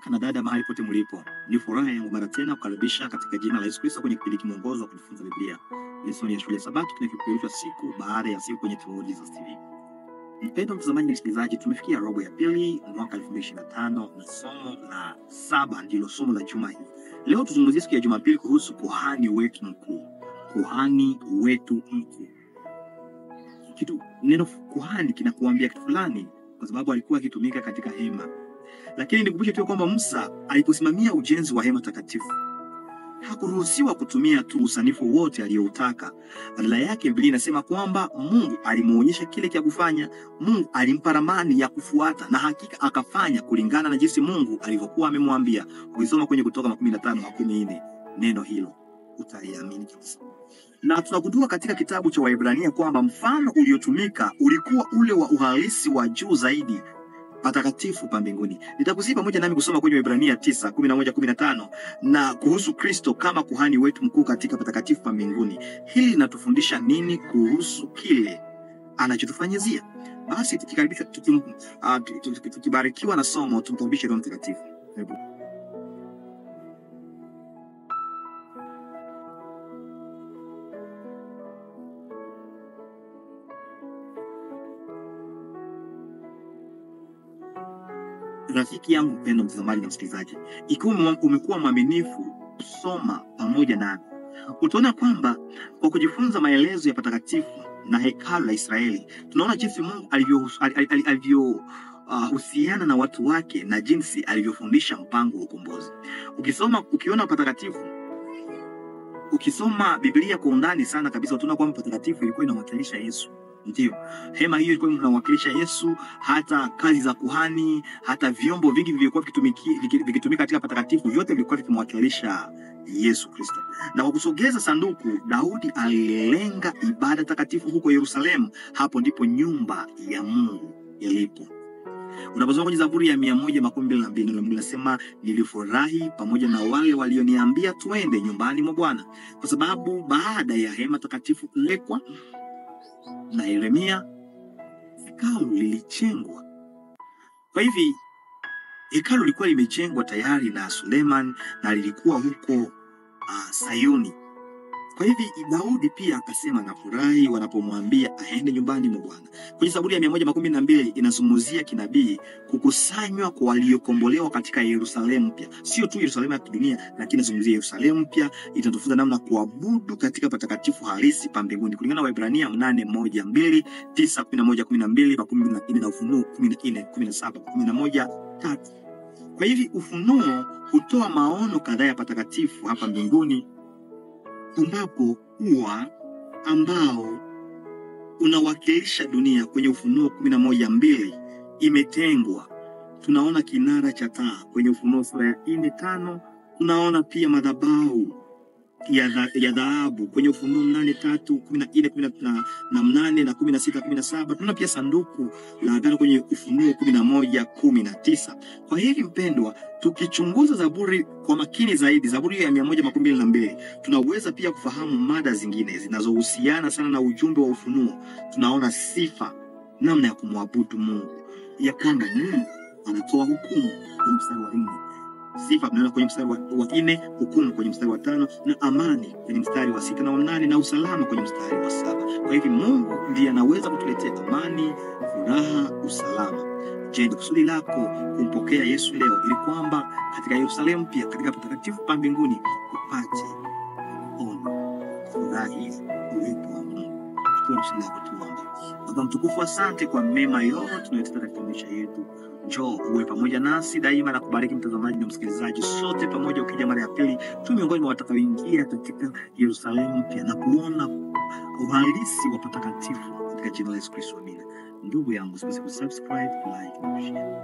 Kaka na dada mahali pote mlipo, ni furaha yangu mara tena kukaribisha katika jina la Yesu Kristo kwenye kipindi kimogozo wa kujifunza Biblia. Lesoni ya shule ya Sabato tunakiperushwa siku baada ya siku kwenye Tumaini za TV. Mpendwa mtazamaji na msikilizaji, tumefikia robo ya pili mwaka 2025 na somo la 7 ndilo somo la juma hili. Leo tuzungumzie siku ya Jumapili kuhusu kuhani wetu mkuu. Kuhani wetu mkuu. Neno kuhani kinakuambia kitu fulani kwa sababu alikuwa akitumika katika hema. Lakini nikumbushe tu kwamba Musa aliposimamia ujenzi wa hema takatifu hakuruhusiwa kutumia tu usanifu wote alioutaka. Badala yake Biblia inasema kwamba Mungu alimuonyesha kile cha kufanya. Mungu alimpa ramani ya kufuata na hakika akafanya kulingana na jinsi Mungu alivyokuwa amemwambia. Ukisoma kwenye Kutoka 15:14 neno hilo utaliamini kabisa. Na tunagundua katika kitabu cha Waebrania kwamba mfano uliotumika ulikuwa ule wa uhalisi wa juu zaidi patakatifu pa mbinguni. Nitakusii pamoja nami kusoma kwenye Waebrania 9:11-15 na kuhusu Kristo kama kuhani wetu mkuu katika patakatifu pa mbinguni. Hili linatufundisha nini kuhusu kile anachotufanyizia? Basi tukibarikiwa na somo, tumkaribishe Roho Mtakatifu. Rafiki yangu mpendwa mtazamaji na msikilizaji, ikiwa umekuwa mwaminifu kusoma pamoja nami, utaona kwamba kwa kujifunza maelezo ya patakatifu na hekalu la Israeli, tunaona jinsi Mungu alivyohusiana na watu wake na jinsi alivyofundisha mpango wa ukombozi. Ukiona patakatifu, ukisoma Biblia kwa undani sana kabisa, utaona kwamba patakatifu ilikuwa inawakilisha Yesu. Ndio, hema hiyo ilikuwa inawakilisha Yesu. Hata kazi za kuhani, hata vyombo vingi vilivyokuwa vikitumika katika patakatifu, vyote vilikuwa vikimwakilisha Yesu Kristo. Na kwa kusogeza sanduku, Daudi alilenga ibada takatifu huko Yerusalemu. Hapo ndipo nyumba ya Mungu ilipo. Unaposoma kwenye Zaburi ya 122, Mungu anasema, nilifurahi pamoja na wale walioniambia tuende nyumbani mwa Bwana, kwa sababu baada ya hema takatifu kuwekwa na Yeremia, hekalu lilijengwa. Kwa hivi hekalu lilikuwa limejengwa tayari na Suleiman na lilikuwa huko Sayuni. Kwa hivi Daudi pia akasema nafurahi wanapomwambia aende nyumbani mwa Bwana. Kwenye Zaburi ya 112 inazungumzia kinabii kukusanywa kwa waliokombolewa katika Yerusalemu mpya. Sio tu Yerusalemu ya dunia, lakini inazungumzia Yerusalemu mpya. Itatufunza namna kuabudu katika patakatifu halisi pa mbinguni. Kulingana na Waebrania 8:1-2, 9:11-12, na Ufunuo 14:17-11:3. Kwa hivi Ufunuo hutoa maono kadhaa ya patakatifu hapa mbinguni, ambapo ua ambao unawakilisha dunia kwenye Ufunuo 11:2 imetengwa. Tunaona kinara cha taa kwenye Ufunuo sura ya 4:5. Tunaona pia madhabahu ya dhahabu kwenye Ufunuo 8:3, 14:18 na 16:17. Tunaona pia sanduku la agano kwenye Ufunuo 11:19. Kwa hivi mpendwa, tukichunguza Zaburi kwa makini zaidi, Zaburi ya 122, tunaweza pia kufahamu mada zingine zinazohusiana sana na ujumbe wa Ufunuo. Tunaona sifa, namna ya kumwabudu Mungu, ya kwamba Mungu anatoa hukumu kwenye mstari wa 4. Sifa tunaona kwenye mstari wa 4, hukumu kwenye mstari wa 5, na amani kwenye mstari wa 6 na 8, na usalama kwenye mstari wa 7. Kwa hivyo Mungu ndiye anaweza kutuletea amani, furaha, usalama. Je, kusudi lako kumpokea Yesu leo ili kwamba katika Yerusalemu pia, katika patakatifu pa mbinguni, upate ono furahi uwepo wa Mungu? Ikiwa kusudi lako, tuombe. Baba mtukufu, asante kwa mema yote tunayotenda katika maisha yetu. Njoo uwe pamoja nasi daima na kubariki mtazamaji na msikilizaji. Sote pamoja ukija mara ya pili tu miongoni mwa watakaoingia katika Yerusalemu pia na kuona uhalisi wa patakatifu katika jina la Yesu Kristo. Amina. Ndugu yangu, usiache kusubscribe, like na share.